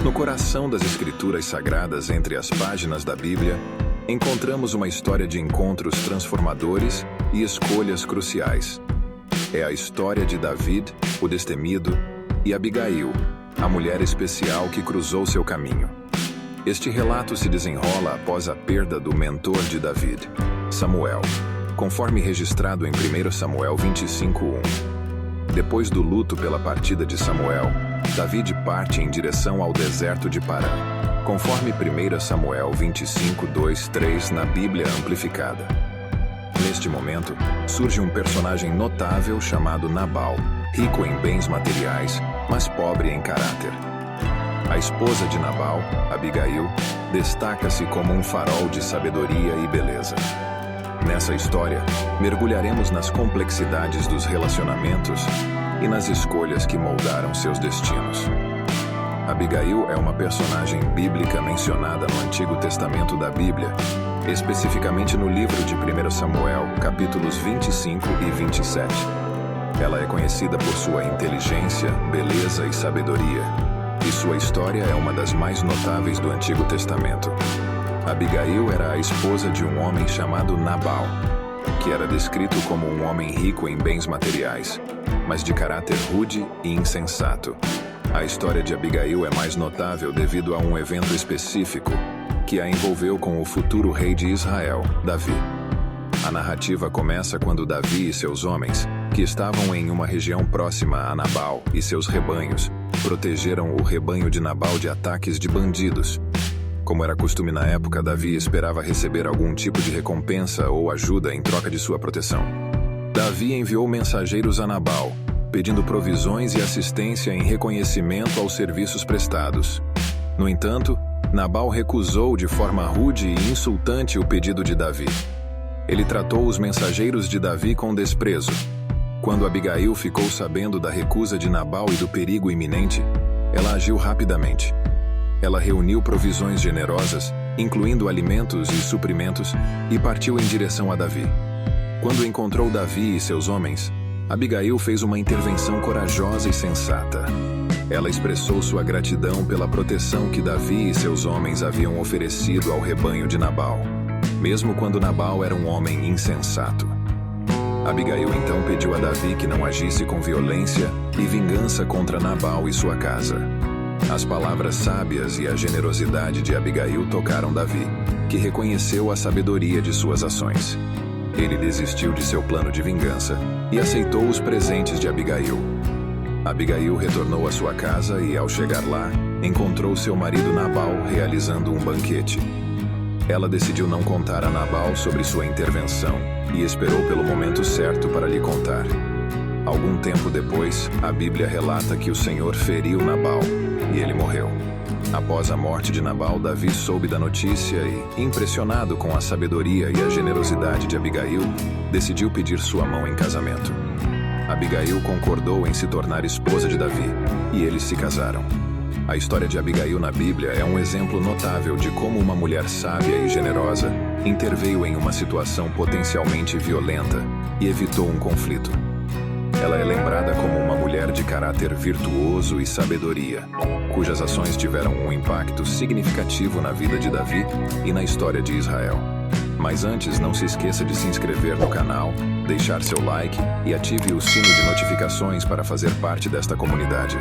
No coração das Escrituras Sagradas, entre as páginas da Bíblia, encontramos uma história de encontros transformadores e escolhas cruciais. É a história de David, o destemido, e Abigail, a mulher especial que cruzou seu caminho. Este relato se desenrola após a perda do mentor de David, Samuel, conforme registrado em 1 Samuel 25:1. Depois do luto pela partida de Samuel, David parte em direção ao deserto de Parã, conforme 1 Samuel 25:2-3 na Bíblia Amplificada. Neste momento, surge um personagem notável chamado Nabal, rico em bens materiais, mas pobre em caráter. A esposa de Nabal, Abigail, destaca-se como um farol de sabedoria e beleza. Nessa história, mergulharemos nas complexidades dos relacionamentos e nas escolhas que moldaram seus destinos. Abigail é uma personagem bíblica mencionada no Antigo Testamento da Bíblia, especificamente no livro de 1 Samuel, capítulos 25 e 27. Ela é conhecida por sua inteligência, beleza e sabedoria, e sua história é uma das mais notáveis do Antigo Testamento. Abigail era a esposa de um homem chamado Nabal, que era descrito como um homem rico em bens materiais, mas de caráter rude e insensato. A história de Abigail é mais notável devido a um evento específico que a envolveu com o futuro rei de Israel, Davi. A narrativa começa quando Davi e seus homens, que estavam em uma região próxima a Nabal e seus rebanhos, protegeram o rebanho de Nabal de ataques de bandidos. Como era costume na época, Davi esperava receber algum tipo de recompensa ou ajuda em troca de sua proteção. Davi enviou mensageiros a Nabal, pedindo provisões e assistência em reconhecimento aos serviços prestados. No entanto, Nabal recusou de forma rude e insultante o pedido de Davi. Ele tratou os mensageiros de Davi com desprezo. Quando Abigail ficou sabendo da recusa de Nabal e do perigo iminente, ela agiu rapidamente. Ela reuniu provisões generosas, incluindo alimentos e suprimentos, e partiu em direção a Davi. Quando encontrou Davi e seus homens, Abigail fez uma intervenção corajosa e sensata. Ela expressou sua gratidão pela proteção que Davi e seus homens haviam oferecido ao rebanho de Nabal, mesmo quando Nabal era um homem insensato. Abigail então pediu a Davi que não agisse com violência e vingança contra Nabal e sua casa. As palavras sábias e a generosidade de Abigail tocaram Davi, que reconheceu a sabedoria de suas ações. Ele desistiu de seu plano de vingança e aceitou os presentes de Abigail. Abigail retornou à sua casa e, ao chegar lá, encontrou seu marido Nabal realizando um banquete. Ela decidiu não contar a Nabal sobre sua intervenção e esperou pelo momento certo para lhe contar. Algum tempo depois, a Bíblia relata que o Senhor feriu Nabal e ele morreu. Após a morte de Nabal, Davi soube da notícia e, impressionado com a sabedoria e a generosidade de Abigail, decidiu pedir sua mão em casamento. Abigail concordou em se tornar esposa de Davi e eles se casaram. A história de Abigail na Bíblia é um exemplo notável de como uma mulher sábia e generosa interveio em uma situação potencialmente violenta e evitou um conflito. Ela é lembrada como uma mulher de caráter virtuoso e sabedoria, cujas ações tiveram um impacto significativo na vida de Davi e na história de Israel. Mas antes, não se esqueça de se inscrever no canal, deixar seu like e ative o sino de notificações para fazer parte desta comunidade.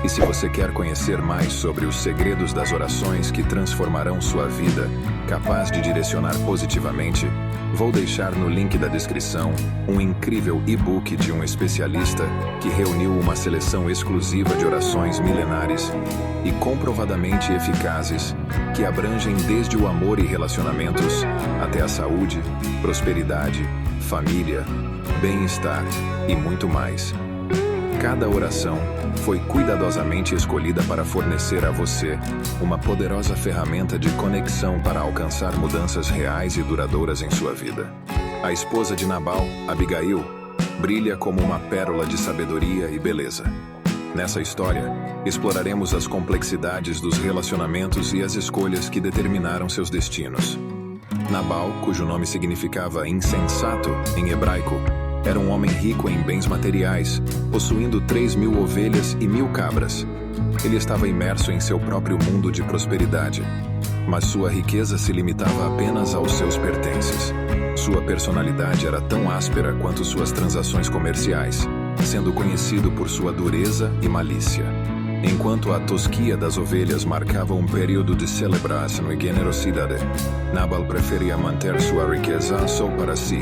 E se você quer conhecer mais sobre os segredos das orações que transformarão sua vida, capaz de direcionar positivamente, vou deixar no link da descrição um incrível e-book de um especialista que reuniu uma seleção exclusiva de orações milenares e comprovadamente eficazes que abrangem desde o amor e relacionamentos até a saúde, prosperidade, família, bem-estar e muito mais. Cada oração foi cuidadosamente escolhida para fornecer a você uma poderosa ferramenta de conexão para alcançar mudanças reais e duradouras em sua vida. A esposa de Nabal, Abigail, brilha como uma pérola de sabedoria e beleza. Nessa história, exploraremos as complexidades dos relacionamentos e as escolhas que determinaram seus destinos. Nabal, cujo nome significava insensato em hebraico, era um homem rico em bens materiais, possuindo 3.000 ovelhas e 1.000 cabras, Ele estava imerso em seu próprio mundo de prosperidade, mas sua riqueza se limitava apenas aos seus pertences. Sua personalidade era tão áspera quanto suas transações comerciais, sendo conhecido por sua dureza e malícia. Enquanto a tosquia das ovelhas marcava um período de celebração e generosidade, Nabal preferia manter sua riqueza só para si,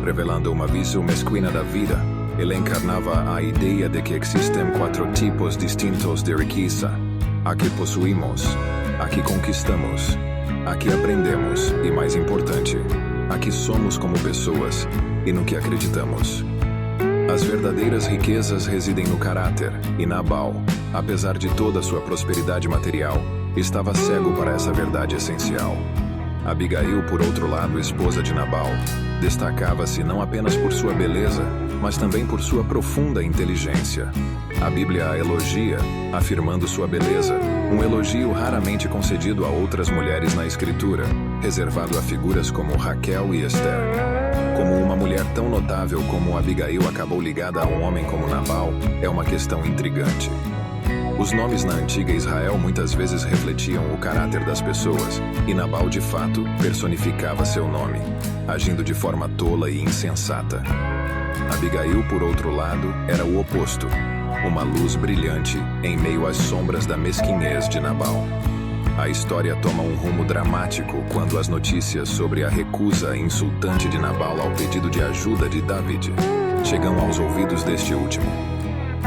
revelando uma visão mesquina da vida. Ele encarnava a ideia de que existem 4 tipos distintos de riqueza: a que possuímos, a que conquistamos, a que aprendemos e, mais importante, a que somos como pessoas e no que acreditamos. As verdadeiras riquezas residem no caráter, e Nabal, apesar de toda sua prosperidade material, estava cego para essa verdade essencial. Abigail, por outro lado, esposa de Nabal, destacava-se não apenas por sua beleza, mas também por sua profunda inteligência. A Bíblia a elogia, afirmando sua beleza, um elogio raramente concedido a outras mulheres na Escritura, reservado a figuras como Raquel e Esther. Como uma mulher tão notável como Abigail acabou ligada a um homem como Nabal, é uma questão intrigante. Os nomes na antiga Israel muitas vezes refletiam o caráter das pessoas, e Nabal de fato personificava seu nome, agindo de forma tola e insensata. Abigail, por outro lado, era o oposto, uma luz brilhante em meio às sombras da mesquinhez de Nabal. A história toma um rumo dramático quando as notícias sobre a recusa insultante de Nabal ao pedido de ajuda de David chegam aos ouvidos deste último.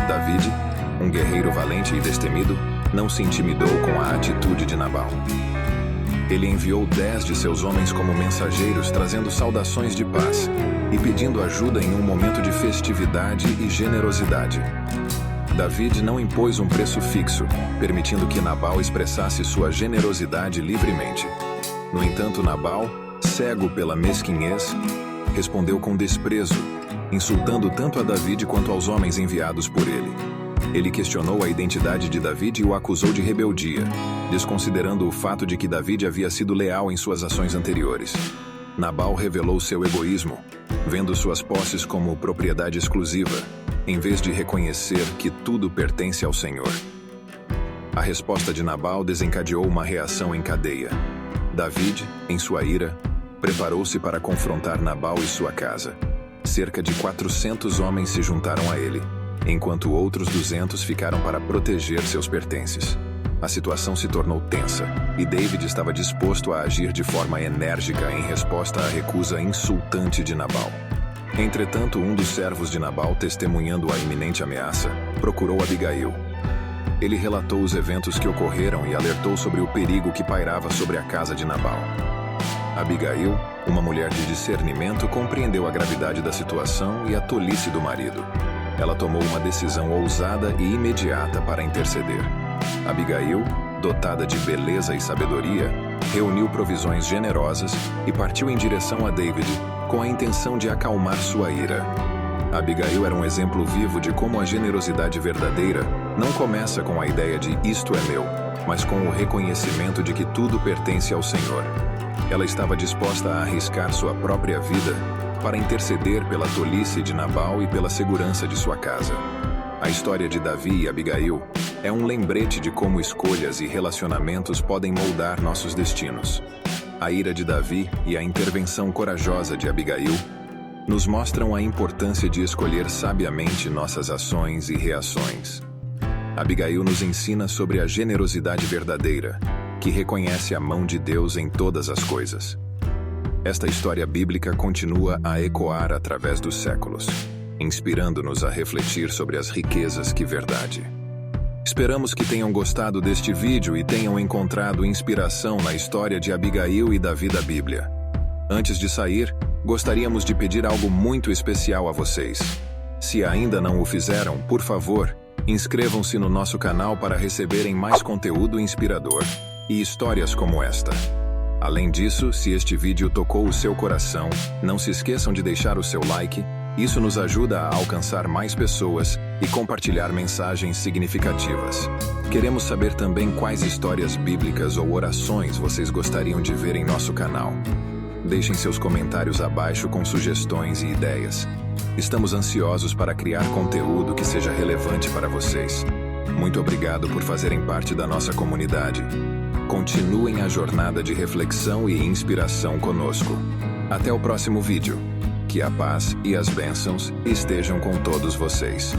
David, um guerreiro valente e destemido, não se intimidou com a atitude de Nabal. Ele enviou 10 de seus homens como mensageiros, trazendo saudações de paz e pedindo ajuda em um momento de festividade e generosidade. David não impôs um preço fixo, permitindo que Nabal expressasse sua generosidade livremente. No entanto, Nabal, cego pela mesquinhez, respondeu com desprezo, insultando tanto a David quanto aos homens enviados por ele. Ele questionou a identidade de David e o acusou de rebeldia, desconsiderando o fato de que David havia sido leal em suas ações anteriores. Nabal revelou seu egoísmo, vendo suas posses como propriedade exclusiva, em vez de reconhecer que tudo pertence ao Senhor. A resposta de Nabal desencadeou uma reação em cadeia. David, em sua ira, preparou-se para confrontar Nabal e sua casa. Cerca de 400 homens se juntaram a ele, enquanto outros 200 ficaram para proteger seus pertences. A situação se tornou tensa, e David estava disposto a agir de forma enérgica em resposta à recusa insultante de Nabal. Entretanto, um dos servos de Nabal, testemunhando a iminente ameaça, procurou Abigail. Ele relatou os eventos que ocorreram e alertou sobre o perigo que pairava sobre a casa de Nabal. Abigail, uma mulher de discernimento, compreendeu a gravidade da situação e a tolice do marido. Ela tomou uma decisão ousada e imediata para interceder. Abigail, dotada de beleza e sabedoria, reuniu provisões generosas e partiu em direção a David, com a intenção de acalmar sua ira. Abigail era um exemplo vivo de como a generosidade verdadeira não começa com a ideia de "isto é meu", mas com o reconhecimento de que tudo pertence ao Senhor. Ela estava disposta a arriscar sua própria vida para interceder pela tolice de Nabal e pela segurança de sua casa. A história de Davi e Abigail é um lembrete de como escolhas e relacionamentos podem moldar nossos destinos. A ira de Davi e a intervenção corajosa de Abigail nos mostram a importância de escolher sabiamente nossas ações e reações. Abigail nos ensina sobre a generosidade verdadeira, que reconhece a mão de Deus em todas as coisas. Esta história bíblica continua a ecoar através dos séculos, inspirando-nos a refletir sobre as riquezas que verdade. Esperamos que tenham gostado deste vídeo e tenham encontrado inspiração na história de Abigail e Davi da Bíblia. Antes de sair, gostaríamos de pedir algo muito especial a vocês. Se ainda não o fizeram, por favor, inscrevam-se no nosso canal para receberem mais conteúdo inspirador e histórias como esta. Além disso, se este vídeo tocou o seu coração, não se esqueçam de deixar o seu like. Isso nos ajuda a alcançar mais pessoas e compartilhar mensagens significativas. Queremos saber também quais histórias bíblicas ou orações vocês gostariam de ver em nosso canal. Deixem seus comentários abaixo com sugestões e ideias. Estamos ansiosos para criar conteúdo que seja relevante para vocês. Muito obrigado por fazerem parte da nossa comunidade. Continuem a jornada de reflexão e inspiração conosco. Até o próximo vídeo. Que a paz e as bênçãos estejam com todos vocês.